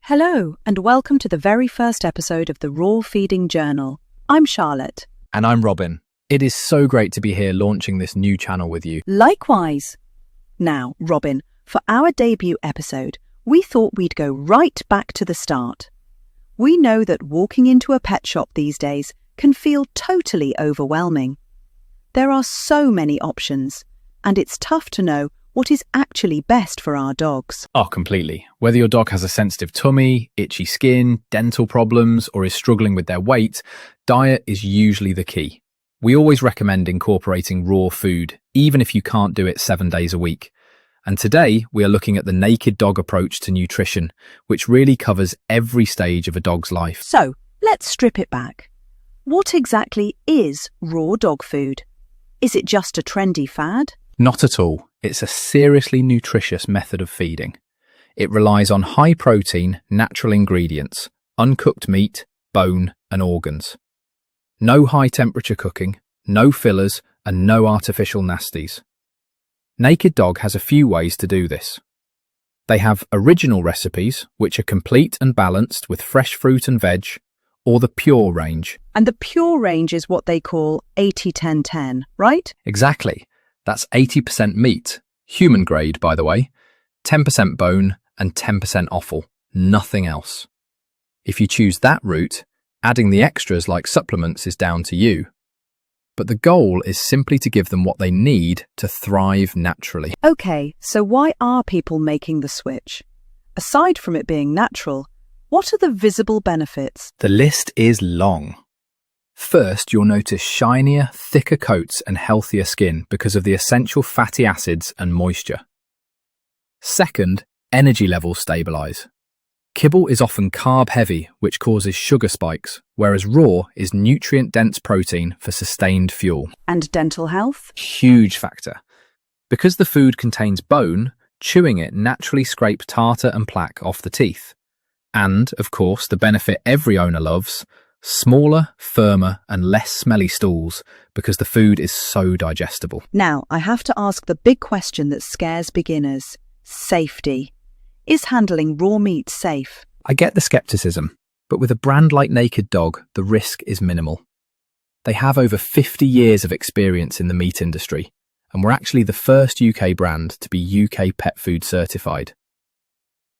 Hello, and welcome to the very first episode of the Raw Feeding Journal. I'm Charlotte. And I'm Robin. It is so great to be here launching this new channel with you. Likewise. Now, Robin, for our debut episode, we thought we'd go right back to the start. We know that walking into a pet shop these days can feel totally overwhelming. There are so many options, and it's tough to know what is actually best for our dogs. Oh, completely. Whether your dog has a sensitive tummy, itchy skin, dental problems, or is struggling with their weight, diet is usually the key. We always recommend incorporating raw food, even if you can't do it 7 days a week. And today, we are looking at the naked dog approach to nutrition, which really covers every stage of a dog's life. So, let's strip it back. What exactly is raw dog food? Is it just a trendy fad? Not at all. It's a seriously nutritious method of feeding. It relies on high-protein, natural ingredients, uncooked meat, bone, and organs. No high-temperature cooking, no fillers, and no artificial nasties. Naked Dog has a few ways to do this. They have original recipes, which are complete and balanced with fresh fruit and veg, or the pure range. And the pure range is what they call 80-10-10, right? Exactly. That's 80% meat, human grade by the way, 10% bone and 10% offal, nothing else. If you choose that route, adding the extras like supplements is down to you. But the goal is simply to give them what they need to thrive naturally. Okay, so why are people making the switch? Aside from it being natural, what are the visible benefits? The list is long. First, you'll notice shinier, thicker coats and healthier skin because of the essential fatty acids and moisture. Second, energy levels stabilise. Kibble is often carb-heavy, which causes sugar spikes, whereas raw is nutrient-dense protein for sustained fuel. And dental health? Huge factor. Because the food contains bone, chewing it naturally scrapes tartar and plaque off the teeth. And, of course, the benefit every owner loves, smaller, firmer and less smelly stools because the food is so digestible. Now, I have to ask the big question that scares beginners. Safety. Is handling raw meat safe? I get the skepticism, but with a brand like Naked Dog, the risk is minimal. They have over 50 years of experience in the meat industry, and we're actually the first UK brand to be UK pet food certified.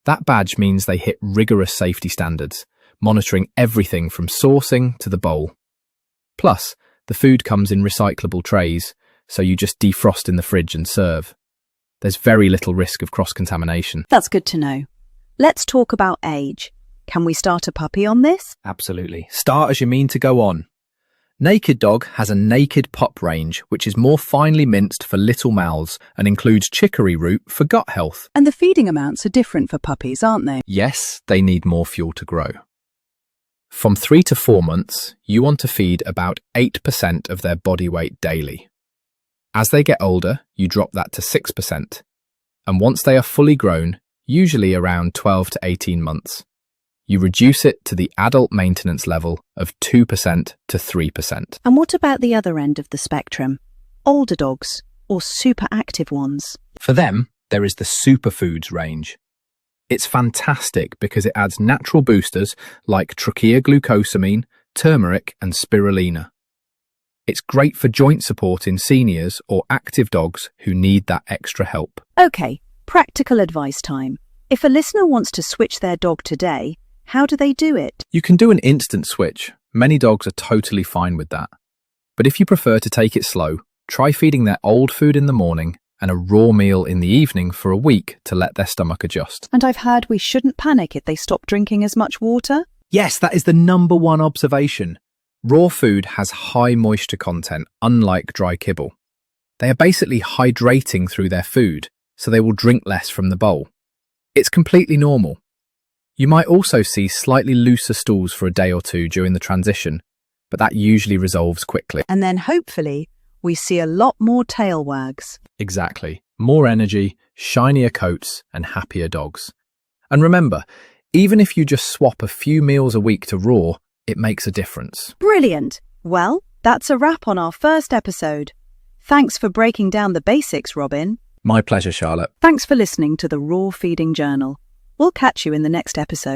That badge means they hit rigorous safety standards, monitoring everything from sourcing to the bowl. Plus, the food comes in recyclable trays, so you just defrost in the fridge and serve. There's very little risk of cross-contamination. That's good to know. Let's talk about age. Can we start a puppy on this? Absolutely. Start as you mean to go on. Naked Dog has a naked pup range, which is more finely minced for little mouths and includes chicory root for gut health. And the feeding amounts are different for puppies, aren't they? Yes, they need more fuel to grow. From 3 to 4 months, you want to feed about 8% of their body weight daily. As they get older, you drop that to 6%. And once they are fully grown, usually around 12 to 18 months, you reduce it to the adult maintenance level of 2% to 3%. And what about the other end of the spectrum? Older dogs or super active ones? For them, there is the superfoods range. It's fantastic because it adds natural boosters like trachea glucosamine, turmeric and spirulina. It's great for joint support in seniors or active dogs who need that extra help. Okay, practical advice time. If a listener wants to switch their dog today, how do they do it? You can do an instant switch. Many dogs are totally fine with that. But if you prefer to take it slow, try feeding their old food in the morning and a raw meal in the evening for a week to let their stomach adjust. And I've heard we shouldn't panic if they stop drinking as much water? Yes, that is the #1 observation. Raw food has high moisture content, unlike dry kibble. They are basically hydrating through their food, so they will drink less from the bowl. It's completely normal. You might also see slightly looser stools for a day or two during the transition, but that usually resolves quickly. And then hopefully we see a lot more tail wags. Exactly. More energy, shinier coats, and happier dogs. And remember, even if you just swap a few meals a week to raw, it makes a difference. Brilliant. Well, that's a wrap on our first episode. Thanks for breaking down the basics, Robin. My pleasure, Charlotte. Thanks for listening to the Raw Feeding Journal. We'll catch you in the next episode.